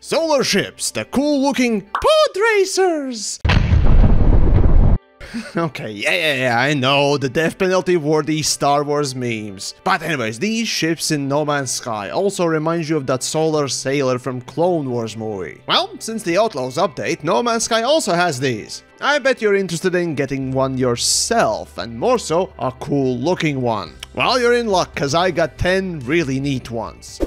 Solar ships, the cool-looking pod racers! Okay, yeah, I know, the death penalty worthy Star Wars memes. But anyways, these ships in No Man's Sky also remind you of that solar sailor from Clone Wars movie. Well, since the Outlaws update, No Man's Sky also has these. I bet you're interested in getting one yourself, and more so, a cool looking one. Well, you're in luck, cause I got 10 really neat ones.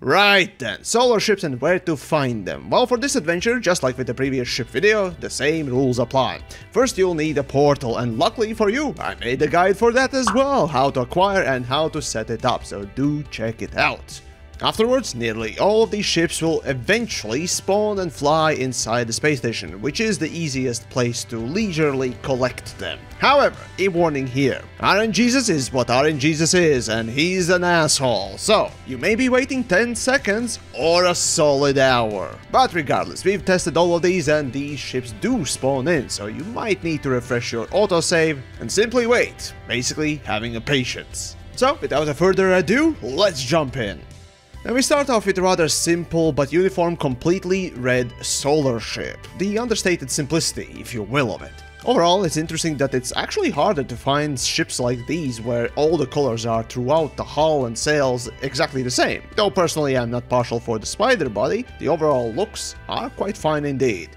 Right then, solar ships and where to find them. Well, for this adventure, just like with the previous ship video, the same rules apply. First, you'll need a portal, and luckily for you, I made a guide for that as well, how to acquire and how to set it up, so do check it out. Afterwards, nearly all of these ships will eventually spawn and fly inside the space station, which is the easiest place to leisurely collect them. However, a warning here, RNGesus is what RNGesus is, and he's an asshole, so you may be waiting 10 seconds or a solid hour. But regardless, we've tested all of these and these ships do spawn in, so you might need to refresh your autosave and simply wait, basically having a patience. So, without a further ado, let's jump in. And we start off with a rather simple but uniform completely red solar ship, the understated simplicity, if you will, of it. Overall, it's interesting that it's actually harder to find ships like these where all the colors are throughout the hull and sails exactly the same. Though personally I'm not partial for the spider body, the overall looks are quite fine indeed.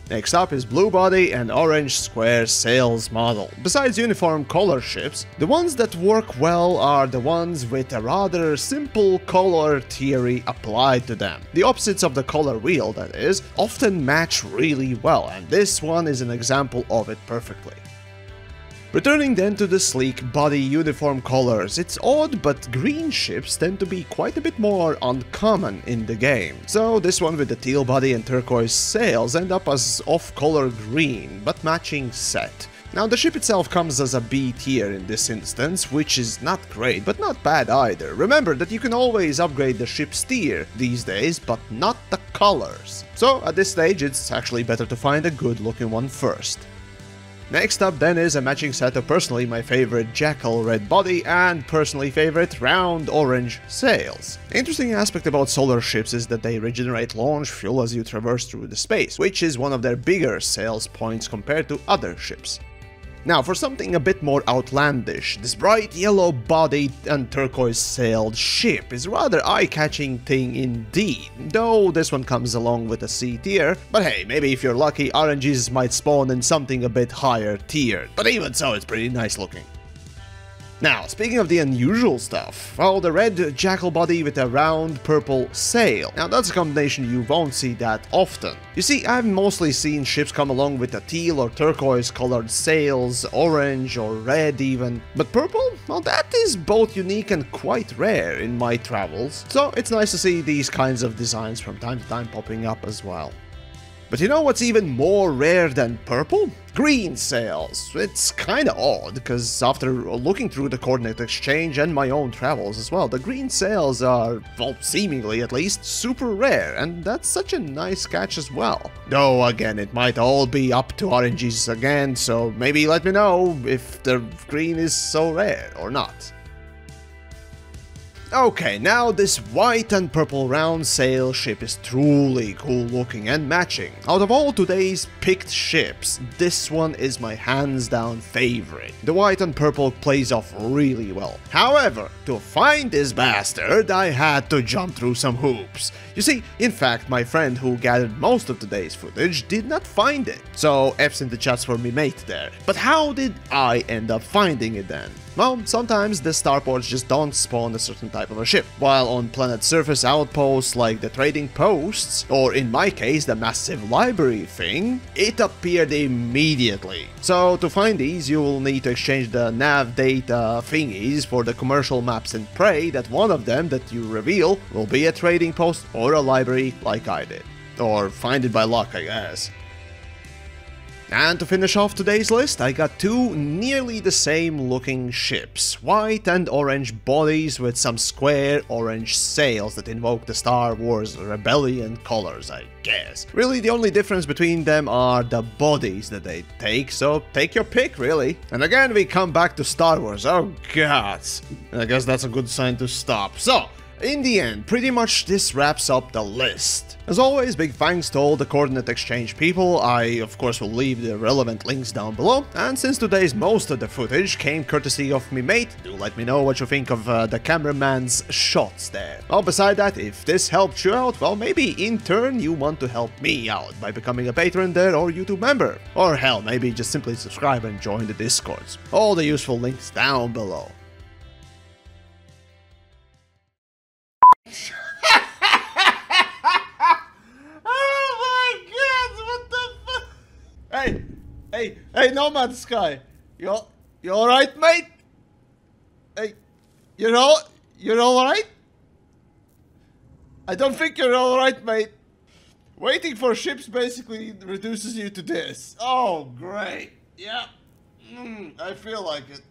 Next up is blue body and orange square sails model. Besides uniform color ships, the ones that work well are the ones with a rather simple color theory applied to them. The opposites of the color wheel, that is, often match really well, and this one is an example of it perfectly. Returning then to the sleek body uniform colors, it's odd but green ships tend to be quite a bit more uncommon in the game. So this one with the teal body and turquoise sails end up as off-color green but matching set. Now the ship itself comes as a B tier in this instance, which is not great but not bad either. Remember that you can always upgrade the ship's tier these days, but not the colors. So at this stage it's actually better to find a good looking one first. Next up then is a matching set of personally my favorite Jackal red body and personally favorite round orange sails. The interesting aspect about solar ships is that they regenerate launch fuel as you traverse through the space, which is one of their bigger sales points compared to other ships. Now for something a bit more outlandish, this bright yellow bodied and turquoise sailed ship is a rather eye-catching thing indeed, though this one comes along with a C tier, but hey, maybe if you're lucky RNGs might spawn in something a bit higher tiered, but even so it's pretty nice looking. Now, speaking of the unusual stuff, well, the red jackal body with a round purple sail. Now, that's a combination you won't see that often. You see, I've mostly seen ships come along with a teal or turquoise colored sails, orange or red even, but purple? Well, that is both unique and quite rare in my travels, so it's nice to see these kinds of designs from time to time popping up as well. But you know what's even more rare than purple? Green sails. It's kinda odd, because after looking through the coordinate exchange and my own travels as well, the green sails are, well, seemingly at least, super rare, and that's such a nice catch as well. Though, again, it might all be up to RNGs again, so maybe let me know if the green is so rare or not. Okay, now this white and purple round sail ship is truly cool looking and matching. Out of all today's picked ships, this one is my hands down favorite. The white and purple plays off really well. However, to find this bastard, I had to jump through some hoops. You see, in fact, my friend who gathered most of today's footage did not find it. So F's in the chats for me mate there. But how did I end up finding it then? Well, sometimes the starports just don't spawn a certain type of a ship, while on planet surface outposts like the trading posts, or in my case the massive library thing, it appeared immediately. So to find these you will need to exchange the nav data thingies for the commercial maps and pray that one of them that you reveal will be a trading post or a library like I did. Or find it by luck, I guess. And to finish off today's list, I got two nearly the same looking ships. White and orange bodies with some square orange sails that invoke the Star Wars Rebellion colors, I guess. Really, the only difference between them are the bodies that they take, so take your pick, really. And again, we come back to Star Wars. Oh god. I guess that's a good sign to stop. So, in the end, pretty much this wraps up the list. As always, big thanks to all the Coordinate Exchange people. I, of course, will leave the relevant links down below. And since today's most of the footage came courtesy of me mate, do let me know what you think of the cameraman's shots there. Well, beside that, if this helped you out, well, maybe in turn you want to help me out by becoming a patron there or YouTube member. Or hell, maybe just simply subscribe and join the Discords. All the useful links down below. Hey, Nomad Sky, you alright, mate? Hey, you're alright? I don't think you're alright, mate. Waiting for ships basically reduces you to this. Oh, great. Yeah, I feel like it.